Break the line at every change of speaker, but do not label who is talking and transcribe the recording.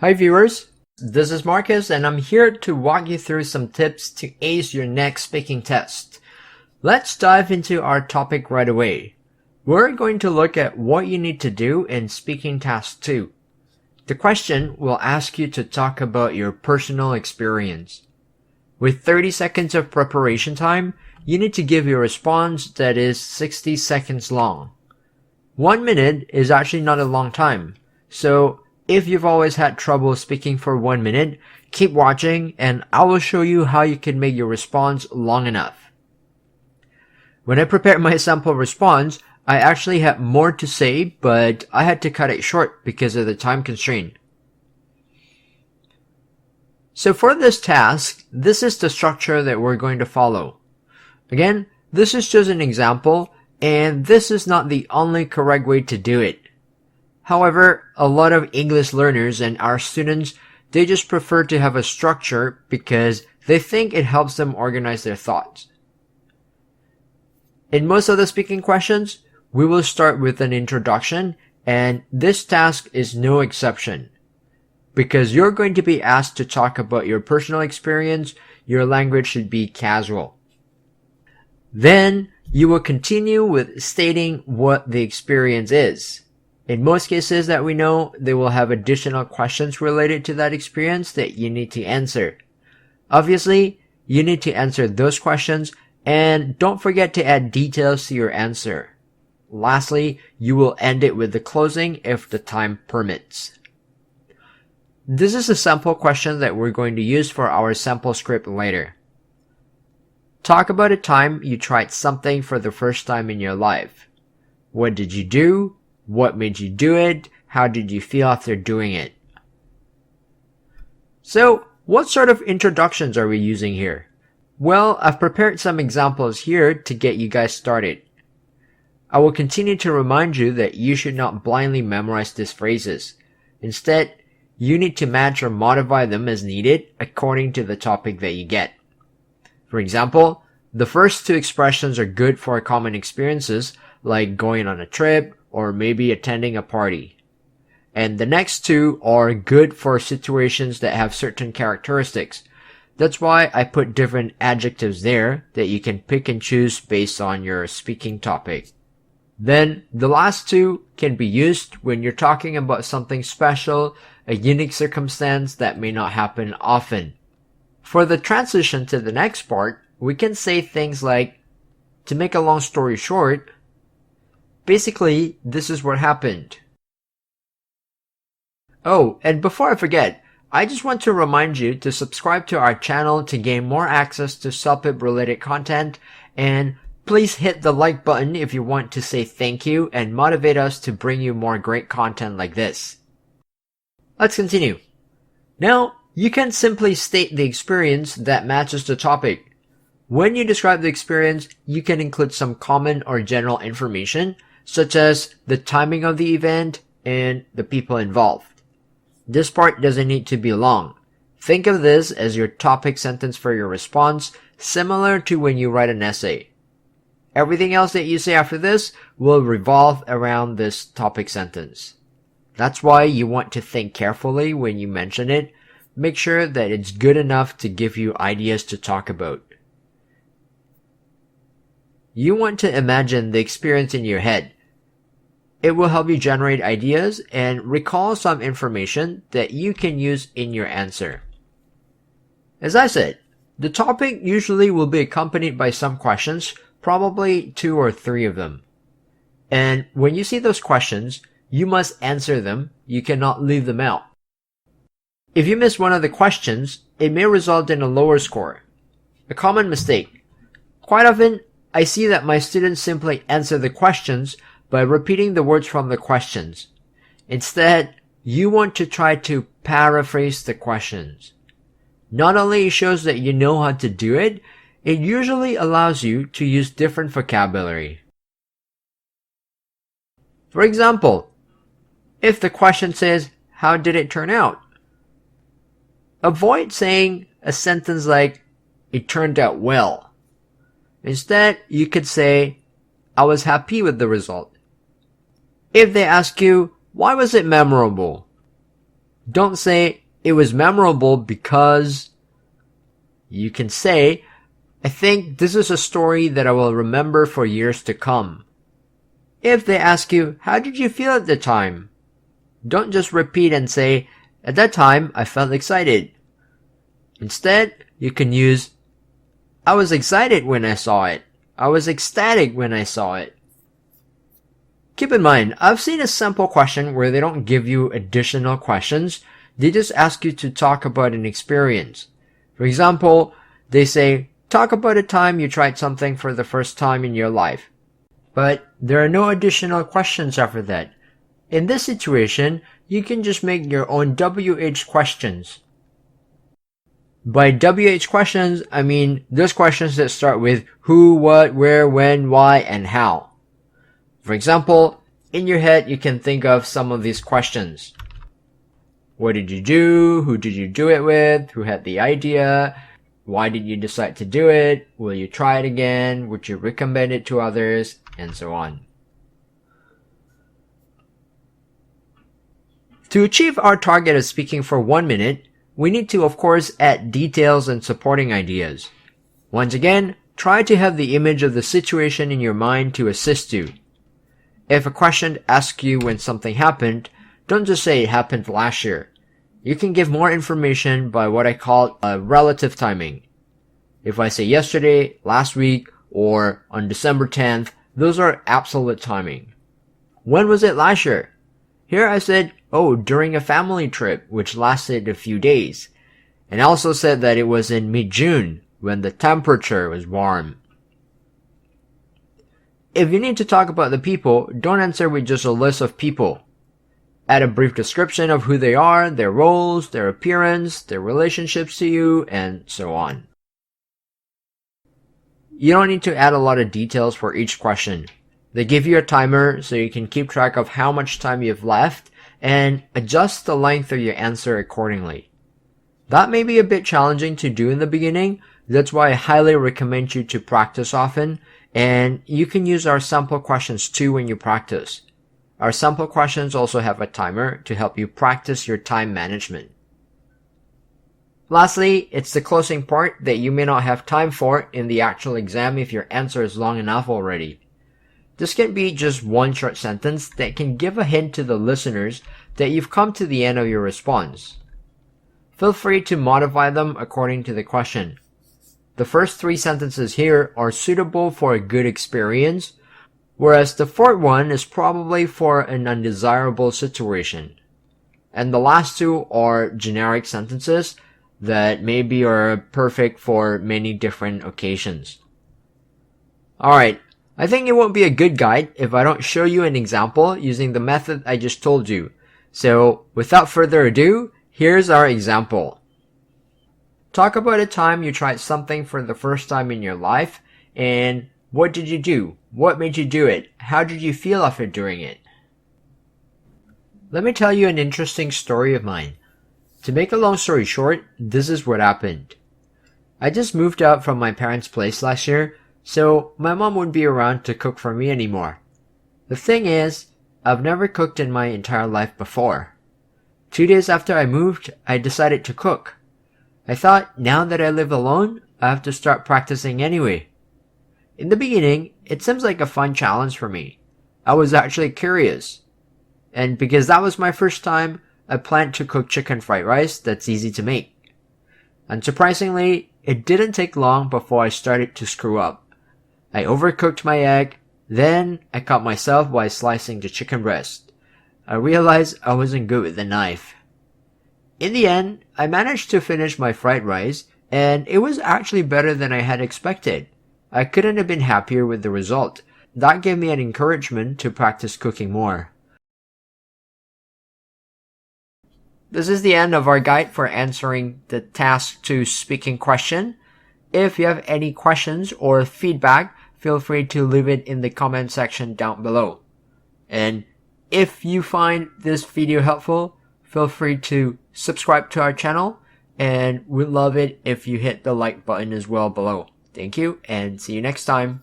Hi viewers, this is Marcus and I'm here to walk you through some tips to ace your next speaking test. Let's dive into our topic right away. We're going to look at what you need to do in speaking task 2. The question will ask you to talk about your personal experience. With 30 seconds of preparation time, you need to give your response that is 60 seconds long. 1 minute is actually not a long time, so if you've always had trouble speaking for 1 minute, keep watching and I will show you how you can make your response long enough. When I prepared my sample response, I actually had more to say, but I had to cut it short because of the time constraint. So for this task, this is the structure that we're going to follow. Again, this is just an example, and this is not the only correct way to do it. However, a lot of English learners and our students, they just prefer to have a structure because they think it helps them organize their thoughts. In most of the speaking questions, we will start with an introduction, and this task is no exception. Because you're going to be asked to talk about your personal experience, your language should be casual. Then, you will continue with stating what the experience is. In most cases that we know, they will have additional questions related to that experience that you need to answer. Obviously, you need to answer those questions and don't forget to add details to your answer. Lastly, you will end it with the closing if the time permits. This is a sample question that we're going to use for our sample script later. Talk about a time you tried something for the first time in your life. What did you do? What made you do it? How did you feel after doing it? So, what sort of introductions are we using here? Well, I've prepared some examples here to get you guys started. I will continue to remind you that you should not blindly memorize these phrases. Instead, you need to match or modify them as needed according to the topic that you get. For example, the first two expressions are good for common experiences like going on a trip, or maybe attending a party. And the next two are good for situations that have certain characteristics. That's why I put different adjectives there that you can pick and choose based on your speaking topic. Then the last two can be used when you're talking about something special, a unique circumstance that may not happen often. For the transition to the next part, we can say things like, to make a long story short, basically, this is what happened. Oh, and before I forget, I just want to remind you to subscribe to our channel to gain more access to CELPIP related content, and please hit the like button if you want to say thank you and motivate us to bring you more great content like this. Let's continue. Now, you can simply state the experience that matches the topic. When you describe the experience, you can include some common or general information, such as the timing of the event and the people involved. This part doesn't need to be long. Think of this as your topic sentence for your response, similar to when you write an essay. Everything else that you say after this will revolve around this topic sentence. That's why you want to think carefully when you mention it. Make sure that it's good enough to give you ideas to talk about. You want to imagine the experience in your head. It will help you generate ideas and recall some information that you can use in your answer. As I said, the topic usually will be accompanied by some questions, probably 2 or 3 of them. And when you see those questions, you must answer them. You cannot leave them out. If you miss one of the questions, it may result in a lower score. A common mistake. Quite often, I see that my students simply answer the questions by repeating the words from the questions. Instead, you want to try to paraphrase the questions. Not only it shows that you know how to do it, it usually allows you to use different vocabulary. For example, if the question says, how did it turn out? Avoid saying a sentence like, it turned out well. Instead, you could say, I was happy with the result. If they ask you, why was it memorable? Don't say, it was memorable because... You can say, I think this is a story that I will remember for years to come. If they ask you, how did you feel at the time? Don't just repeat and say, at that time, I felt excited. Instead, you can use, I was excited when I saw it. I was ecstatic when I saw it. Keep in mind, I've seen a sample question where they don't give you additional questions. They just ask you to talk about an experience. For example, they say, talk about a time you tried something for the first time in your life. But there are no additional questions after that. In this situation, you can just make your own WH questions. By WH questions, I mean those questions that start with who, what, where, when, why, and how. For example, in your head, you can think of some of these questions. What did you do? Who did you do it with? Who had the idea? Why did you decide to do it? Will you try it again? Would you recommend it to others? And so on. To achieve our target of speaking for 1 minute, we need to, of course, add details and supporting ideas. Once again, try to have the image of the situation in your mind to assist you. If a question asks you when something happened, don't just say it happened last year. You can give more information by what I call a relative timing. If I say yesterday, last week, or on December 10th, those are absolute timing. When was it last year? Here I said, oh, during a family trip, which lasted a few days. And I also said that it was in mid-June, when the temperature was warm. If you need to talk about the people, don't answer with just a list of people. Add a brief description of who they are, their roles, their appearance, their relationships to you, and so on. You don't need to add a lot of details for each question. They give you a timer so you can keep track of how much time you've left and adjust the length of your answer accordingly. That may be a bit challenging to do in the beginning. That's why I highly recommend you to practice often, and you can use our sample questions too when you practice. Our sample questions also have a timer to help you practice your time management. Lastly, it's the closing part that you may not have time for in the actual exam if your answer is long enough already. This can be just one short sentence that can give a hint to the listeners that you've come to the end of your response. Feel free to modify them according to the question. The first 3 sentences here are suitable for a good experience, whereas the fourth one is probably for an undesirable situation. And the last 2 are generic sentences that maybe are perfect for many different occasions. Alright, I think it won't be a good guide if I don't show you an example using the method I just told you. So, without further ado, here's our example. Talk about a time you tried something for the first time in your life, and what did you do? What made you do it? How did you feel after doing it? Let me tell you an interesting story of mine. To make a long story short, this is what happened. I just moved out from my parents' place last year, so my mom wouldn't be around to cook for me anymore. The thing is, I've never cooked in my entire life before. 2 days after I moved, I decided to cook. I thought, now that I live alone, I have to start practicing anyway. In the beginning, it seems like a fun challenge for me. I was actually curious. And because that was my first time, I planned to cook chicken fried rice that's easy to make. Unsurprisingly, it didn't take long before I started to screw up. I overcooked my egg, then I cut myself while slicing the chicken breast. I realized I wasn't good with the knife. In the end, I managed to finish my fried rice, and it was actually better than I had expected. I couldn't have been happier with the result. That gave me an encouragement to practice cooking more. This is the end of our guide for answering the task to speaking question. If you have any questions or feedback, feel free to leave it in the comment section down below. And if you find this video helpful, feel free to subscribe to our channel, and we'd love it if you hit the like button as well below. Thank you, and see you next time.